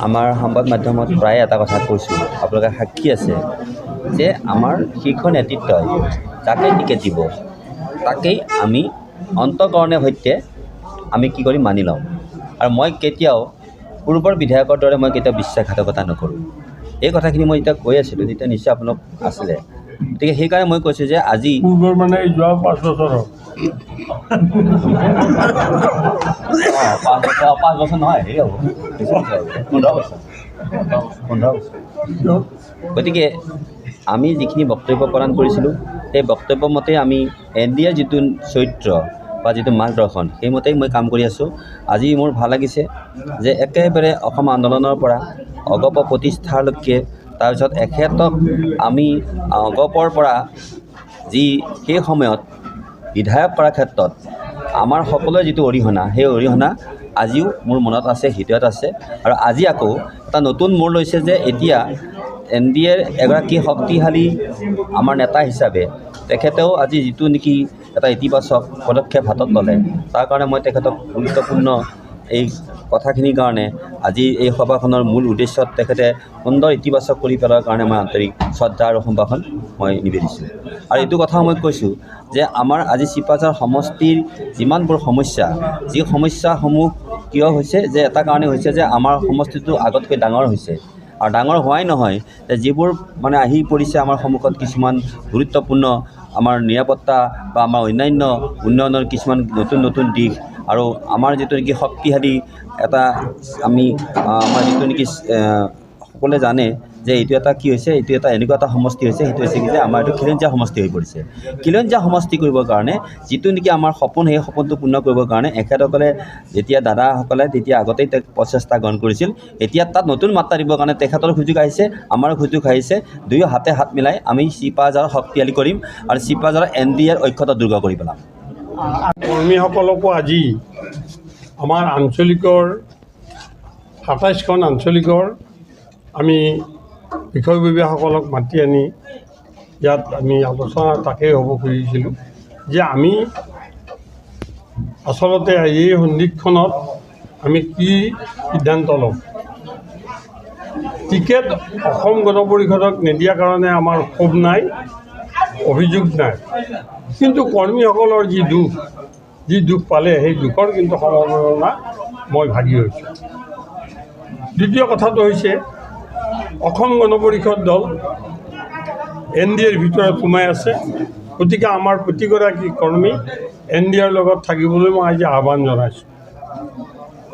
আমাৰ সংবাদ মাধ্যমত প্ৰায় এটা কথা কৈছোঁ, আপোনালোকে সাক্ষী আছে যে আমাৰ শীৰ্ষ নেতৃত্বই যাকে টিকেট দিব তাকেই আমি অন্তঃকৰণে সৈতে আমি কি কৰিম মানি লওঁ। আৰু মই কেতিয়াও পূৰ্বৰ বিধায়কৰ দৰে মই কেতিয়াও বিশ্বাসঘাতকতা নকৰোঁ। এই কথাখিনি মই যেতিয়া কৈ আছিলোঁ তেতিয়া নিশ্চয় আপোনালোক আছিলে, গতিকে সেইকাৰণে মই কৈছোঁ যে আজি পূৰ্বৰ মানে যোৱা 5 বছৰৰ 5 বছৰ নহয়, হেৰি হ'ব 15 বছৰ। গতিকে আমি যিখিনি বক্তব্য প্ৰদান কৰিছিলোঁ সেই বক্তব্য মতে আমি NDA যিটো চৰিত্ৰ বা যিটো মাৰ্গদৰ্শন সেইমতেই মই কাম কৰি আছোঁ। আজি মোৰ ভাল লাগিছে যে একেবাৰে অসম আন্দোলনৰ পৰা অগপ প্ৰতিষ্ঠালৈকে তাৰপিছত এখেতক আমি অগপৰ পৰা যি সেই সময়ত বিধায়ক কৰাৰ ক্ষেত্ৰত আমাৰ সকলোৰে যিটো অৰিহণা সেই অৰিহণা আজিও মোৰ মনত আছে, হৃদয়ত আছে। আৰু আজি আকৌ এটা নতুন মূৰ লৈছে যে এতিয়া NDAৰ এগৰাকী শক্তিশালী আমাৰ নেতা হিচাপে তেখেতেও আজি যিটো নেকি এটা ইতিবাচক পদক্ষেপ হাতত ল'লে, তাৰ কাৰণে মই তেখেতক গুৰুত্বপূৰ্ণ এই কথাখিনিৰ কাৰণে আজি এই সভাখনৰ মূল উদ্দেশ্যত তেখেতে সুন্দৰ ইতিবাচক কৰি পেলোৱাৰ কাৰণে মই আন্তৰিক শ্ৰদ্ধা আৰু সম্ভাষণ মই নিবেদিছোঁ। আৰু এইটো কথা মই কৈছোঁ যে আমাৰ আজি চিপাঝাৰ সমষ্টিৰ যিমানবোৰ সমস্যা, যি সমস্যাসমূহ কিয় হৈছে যে এটা কাৰণে হৈছে যে আমাৰ সমষ্টিটো আগতকৈ ডাঙৰ হৈছে। আৰু ডাঙৰ হোৱাই নহয়, যিবোৰ মানে আহি পৰিছে আমাৰ সন্মুখত কিছুমান গুৰুত্বপূৰ্ণ আমাৰ নিৰাপত্তা বা আমাৰ অন্যান্য উন্নয়নৰ কিছুমান নতুন নতুন দিশ আৰু আমাৰ যিটো নেকি শক্তিশালী এটা আমি আমাৰ যিটো নেকি সকলোৱে জানে যে এইটো এটা কি হৈছে, এইটো এটা এনেকুৱা এটা সমষ্টি হৈছে, সেইটো হৈছে কি যে আমাৰ এইটো খিলঞ্জীয়া সমষ্টি হৈ পৰিছে। খিলঞ্জীয়া সমষ্টি কৰিবৰ কাৰণে যিটো নেকি আমাৰ সপোন, সেই সপোনটো পূৰ্ণ কৰিবৰ কাৰণে এখেতসকলে যেতিয়া দাদাসকলে তেতিয়া আগতেই তেওঁক প্ৰচেষ্টা গ্ৰহণ কৰিছিল, এতিয়া তাত নতুন মাত্ৰা দিবৰ কাৰণে তেখেতৰ সুযোগ আহিছে, আমাৰো সুযোগ আহিছে। দুয়ো হাতে হাত মিলাই আমি চিপাঝাৰ শক্তিশালী কৰিম আৰু চিপাঝাৰৰ NDAৰ ঐক্যতা দুৰ্গ কৰি পেলাম। কৰ্মীসকলকো আজি আমাৰ আঞ্চলিকৰ 27খন আঞ্চলিকৰ আমি বিষয়ববীয়াসকলক মাতি আনি ইয়াত আমি আলোচনা তাকেই হ'ব খুজিছিলোঁ যে আমি আচলতে এই সন্ধিক্ষণত আমি কি সিদ্ধান্ত ল'ম। টিকেট অসম গণ পৰিষদক নিদিয়াৰ কাৰণে আমাৰ ক্ষোভ নাই, অভিযোগ নাই, কিন্তু কৰ্মীসকলৰ যি দুখ পালে সেই দুখৰ কিন্তু সমবেদনা মই ভাগি হৈছোঁ। দ্বিতীয় কথাটো হৈছে অসম গণ পৰিষদ দল NDAৰ ভিতৰত সোমাই আছে, গতিকে আমাৰ প্ৰতিগৰাকী কৰ্মী NDAৰ লগত থাকিবলৈ মই আজি আহ্বান জনাইছোঁ।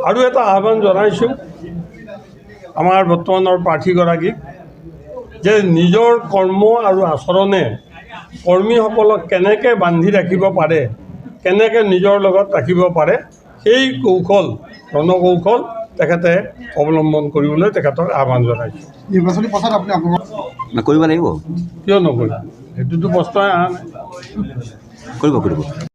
আৰু এটা আহ্বান জনাইছোঁ আমাৰ বৰ্তমানৰ প্ৰাৰ্থীগৰাকীক যে নিজৰ কৰ্ম আৰু আচৰণে কৰ্মীসকলক কেনেকৈ বান্ধি ৰাখিব পাৰে, কেনেকৈ নিজৰ লগত ৰাখিব পাৰে, সেই কৌশল ৰণকৌশল তেখেতে অৱলম্বন কৰিবলৈ তেখেতক আহ্বান জনাইছোঁ। নিৰ্বাচনী পথত আপুনি কৰিব লাগিব, কিয় নকৰিব, সেইটোতো প্ৰশ্নই অহা নাই। কৰিব